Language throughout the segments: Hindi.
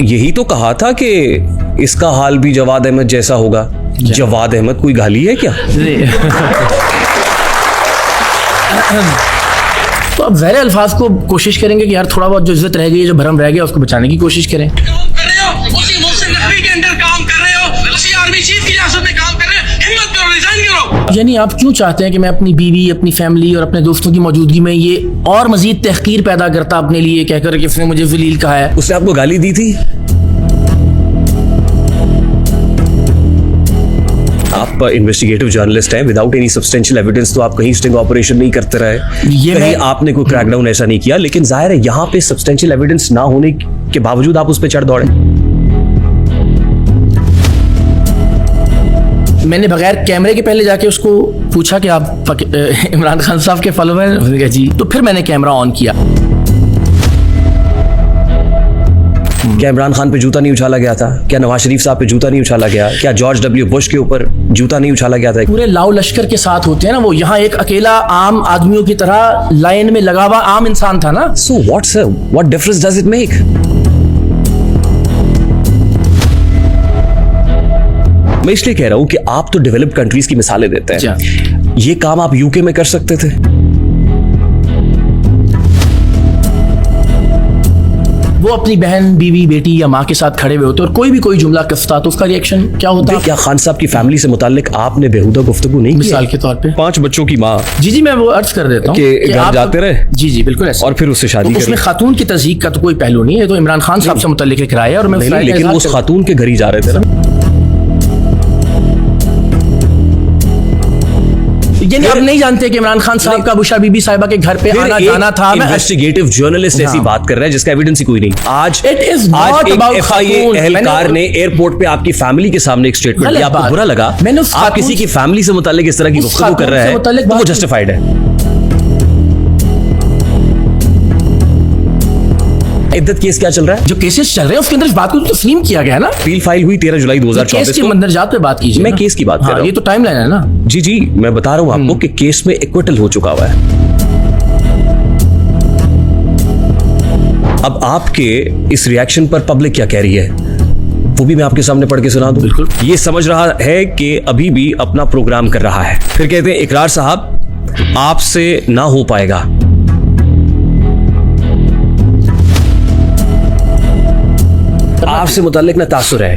यही तो कहा था कि इसका हाल भी जवाद अहमद जैसा होगा। जवाद अहमद कोई गाली है क्या? तो अब ज़ाहिर अल्फाज को कोशिश करेंगे कि यार थोड़ा बहुत जो इज्जत रह गई है, जो भरम रह गया, उसको बचाने की कोशिश करें। उसी मोहसिन नकवी के अंडर काम कर रहे हो, उसी आर्मी चीफ की रियासत में काम कर रहे हो, हिम्मत करो, रिजाइन करो। यानी आप क्यों चाहते हैं कि मैं अपनी बीवी, अपनी फैमिली और अपने दोस्तों की मौजूदगी में ये और मजीद तहकीर पैदा करता अपने लिए, कहकर कि उसने मुझे जलील कहा है? उसने आपको गाली दी थी? आप इन्वेस्टिगेटिव जर्नलिस्ट हैं, विदाउट एनी सब्सटेंशियल एविडेंस तो आप कहीं स्टिंग ऑपरेशन नहीं करते रहे, कहीं आपने कोई क्रैकडाउन ऐसा नहीं किया, लेकिन जाहिर है यहाँ पे सब्सटेंशियल एविडेंस ना होने के बावजूद आप उस पर चढ़ दौड़े। मैंने बगैर कैमरे के पहले जाके उसको पूछा कि आप इमरान खान साहब के फॉलोअर हैं? उसने कहा जी। तो फिर मैंने कैमरा ऑन किया। क्या इमरान खान पे जूता नहीं उछाला गया था? क्या नवाज शरीफ साहब पे जूता नहीं उछाला गया? क्या जॉर्ज डब्ल्यू बुश के ऊपर जूता नहीं उछाला गया था? पूरे लाओ लश्कर के साथ होते हैं ना, वो यहाँ एक अकेला आम आदमियों की तरह लाइन में लगा हुआ आम इंसान था ना। So what difference does it make? मैं इसलिए कह रहा हूं कि आप तो डेवलप्ड कंट्रीज की मिसालें देते हैं, ये काम आप यूके में कर सकते थे। वो अपनी बहन, बीवी, बेटी या माँ के साथ खड़े हुए होते और कोई भी कोई जुमला कसता तो उसका रिएक्शन क्या होता? क्या खान साहब की फैमिली से मुताल्लिक आपने बेहुदा गुफ्तगू नहीं की? मिसाल के तौर पे 5 बच्चों की माँ। जी मैं वो अर्ज कर देता हूँ कि घर जाते रहे। जी बिल्कुल ऐसा। और फिर उससे शादी तो उसमें खातून की तज़हीक का तो कोई पहलू नहीं है, तो इमरान खान साहब से मुताल्लिक एक राय है और मैं लेकिन उस खातून के घर ही जा रहे थे ना। यानी आप नहीं जानते कि इमरान खान साहब का बुशा बीबी साहिबा के घर पे आना जाना था? इन्वेस्टिगेटिव जर्नलिस्ट ऐसी बात कर रहा है जिसका एविडेंस ही कोई नहीं। आज एक FIA एहलकार ने एयरपोर्ट पे आपकी फैमिली के सामने एक स्टेटमेंट दिया, आपको बुरा लगा? आप किसी की फैमिली से मुताल्लिक इस तरह की गुफ्तगू कर रहा है तो वो जस्टिफाइड है। इद्दत केस क्या चल रहा है? जो केसेस चल रहे हैं उसके अंदर इस बात को तस्लीम किया गया ना। अपील फाइल हुई 13 जुलाई 2024 केस के मंदरजात पे बात कीजिए। मैं केस की बात कर रहा हूं। ये तो टाइमलाइन है ना। जी मैं बता रहा हूं आपको कि केस में एक्विटल हो चुका हुआ है। अब आपके इस रिएक्शन पर पब्लिक क्या कह रही है वो भी मैं आपके सामने पढ़ के सुना दूं। बिल्कुल। ये समझ रहा है कि अभी भी अपना प्रोग्राम कर रहा है, फिर कहते हैं इकरार साहब आपसे ना हो पाएगा। आपसे मुताल्लिक ना तासुर है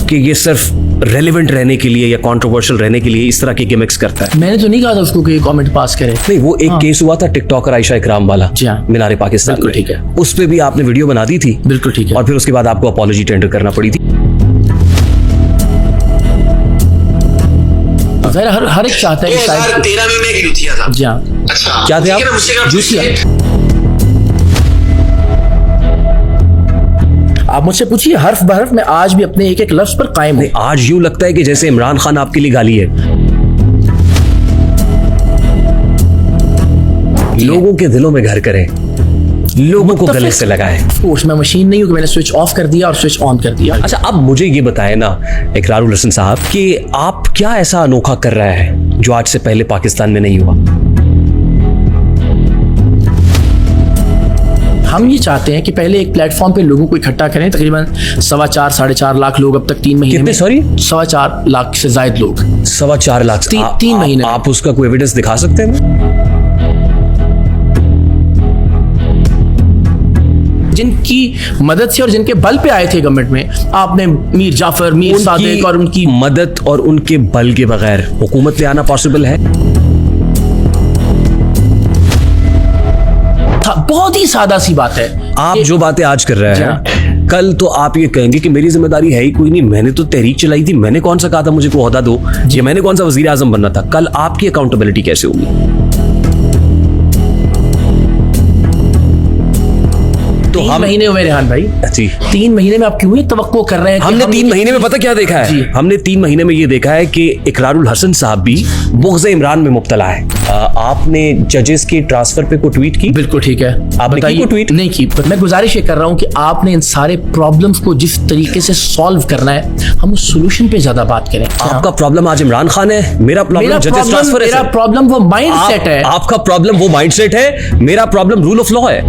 कि ये सिर्फ रेलेवेंट रहने के लिए या कंट्रोवर्शियल रहने के लिए इस तरह के गिमिक्स करता है। मैंने तो नहीं कहा था उसको कि कमेंट पास करे। नहीं, वो एक केस हुआ था टिकटॉकर आयशा इकराम वाला, मीनारे पाकिस्तान। बिल्कुल ठीक है। उस पे भी आपने वीडियो बना दी थी। बिल्कुल ठीक है। और फिर उसके बाद आपको अपॉलॉजी टेंडर करना पड़ी थी। हर एक चाहता है कि 2013 में मैं एक जूतिया था। जी हाँ। अच्छा, क्या थे आप? जूतिया। आप मुझसे पूछिए, हर्फ बहर्फ मैं आज भी अपने एक एक लफ्ज पर कायम हूं। आज यूं लगता है कि जैसे इमरान खान आपके लिए गाली है। लोगों के दिलों में घर करें, लोगों को गले से लगाएं। मैं मशीन नहीं हूं कि मैंने स्विच ऑफ कर दिया और स्विच ऑन कर दिया। अच्छा, अब मुझे ये बताएं ना इकरारुल हसन साहब कि आप क्या ऐसा अनोखा कर रहा है जो आज से पहले पाकिस्तान में नहीं हुआ? हम ये चाहते हैं कि पहले एक प्लेटफॉर्म पे लोगों को इकट्ठा करें। तकरीबन 4.25 साढ़े 4 लाख लोग अब तक 3 महीने में। सॉरी 4.25 लाख से ज्यादा लोग। 4.25 लाख 3 महीने। आप उसका कोई एविडेंस दिखा सकते हैं? जिनकी मदद से और जिनके बल पे आए थे गवर्नमेंट में, आपने मीर जाफर, मीर सादिक और उनकी मदद और उनके बल के बगैर हुकूमत ले आना पॉसिबल है? बहुत ही सादा सी बात है। आप जो बातें आज कर रहे हैं, कल तो आप ये कहेंगे कि मेरी जिम्मेदारी है ही कोई नहीं, मैंने तो तहरीक चलाई थी, मैंने कौन सा कहा था मुझे को ओहदा दो, ये मैंने कौन सा वजीर आजम बनना था। कल आपकी अकाउंटेबिलिटी कैसे होगी? तो 3 महीने हुए रेहान भाई। जी 3 महीने में आप क्यों तवक्को कर रहे हैं? हमने 3 महीने में पता क्या देखा है? हमने 3 महीने में ये देखा है कि इकरारुल हसन साहब भी बुग़्ज़ इमरान में मुब्तला है। आपने जजेस के ट्रांसफर पे को ट्वीट की? बिल्कुल ठीक है। आपने की को ट्वीट? नहीं की। मैं गुजारिश ये कर रहा हूँ कि आपने इन सारे प्रॉब्लम्स को जिस तरीके से सॉल्व करना है, हम उस सोल्यूशन पे ज्यादा बात करें। आपका प्रॉब्लम आज इमरान खान है, मेरा प्रॉब्लम जजेस ट्रांसफर है। मेरा प्रॉब्लम वो माइंडसेट है। आपका प्रॉब्लम वो माइंडसेट है, मेरा प्रॉब्लम रूल ऑफ लॉ है।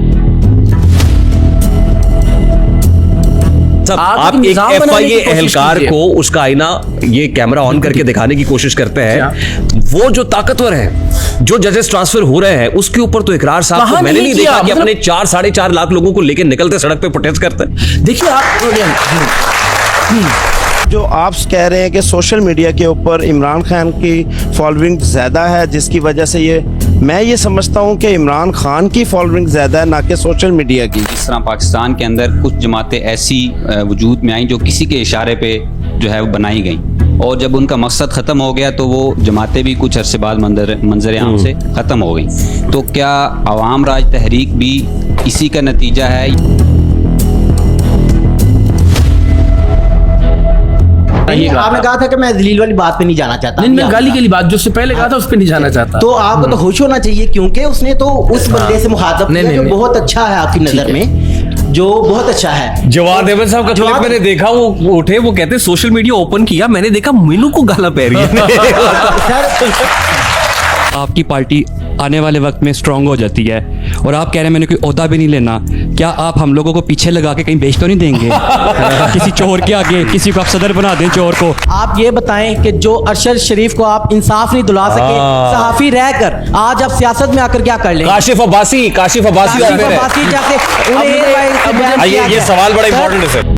साहब, आप आप एक निजाम बनाने की FIA कोशिश एहलकार कीजिए। को उसका आईना ये कैमरा ऑन करके दिखाने की कोशिश करते हैं, वो जो ताकतवर है, जो जजेस ट्रांसफर हो रहे हैं, उसके ऊपर तो इकरार साहब को कहाँ मैंने नहीं नहीं देखा किया, कि मतलब- अपने 4-4.5 लाख लोगों को लेकर निकलते सड़क पे प्रोटेस्ट करते हैं। देखिए आप जो आप कह रहे हैं कि सोशल मीडिया के ऊपर इमरान खान की फॉलोइंग ज़्यादा है, जिसकी वजह से मैं ये समझता हूँ कि इमरान खान की फॉलोइंग ज़्यादा है, ना कि सोशल मीडिया की। इस तरह पाकिस्तान के अंदर कुछ जमातें ऐसी वजूद में आई जो किसी के इशारे पे जो है वो बनाई गई, और जब उनका मकसद ख़त्म हो गया तो वो जमातें भी कुछ अरसे बाद मंजर आम से ख़त्म हो गई। तो क्या अवाम राज तहरीक भी इसी का नतीजा है? आपने कहा था कि मैं दलील वाली बात पे नहीं जाना चाहता। नहीं, मैं गाली के लिए बात जो उससे पहले कहा था उस पर नहीं जाना चाहता। तो आपको तो खुश होना चाहिए, क्योंकि उसने तो उस बंदे से मुखातब नहीं, किया जो नहीं। बहुत अच्छा है आपकी नजर में, जो बहुत अच्छा है। जवाद अहमद साहब का क्लिप जवाद- मैंने देखा, वो उठे, वो कहते सोशल मीडिया ओपन किया, मैंने देखा मीनू को गाला पै रही है। आपकी पार्टी आने वाले वक्त में स्ट्रांग हो जाती है और आप कह रहे हैं मैंने कोई ओहदा भी नहीं लेना, क्या आप हम लोगों को पीछे लगा के कहीं बेच तो नहीं देंगे? किसी चोर के आगे किसी को आप सदर बना दें चोर को। आप ये बताएं कि जो अरशद शरीफ को आप इंसाफ नहीं दिला सके, सहाफी रहकर आज आप सियासत में आकर क्या कर लेंगे? काशिफ अब्बासी काशिफ और फिर है। अब्बासी जैसे उन्हें ये सवाल बड़ा इंपॉर्टेंट है सर।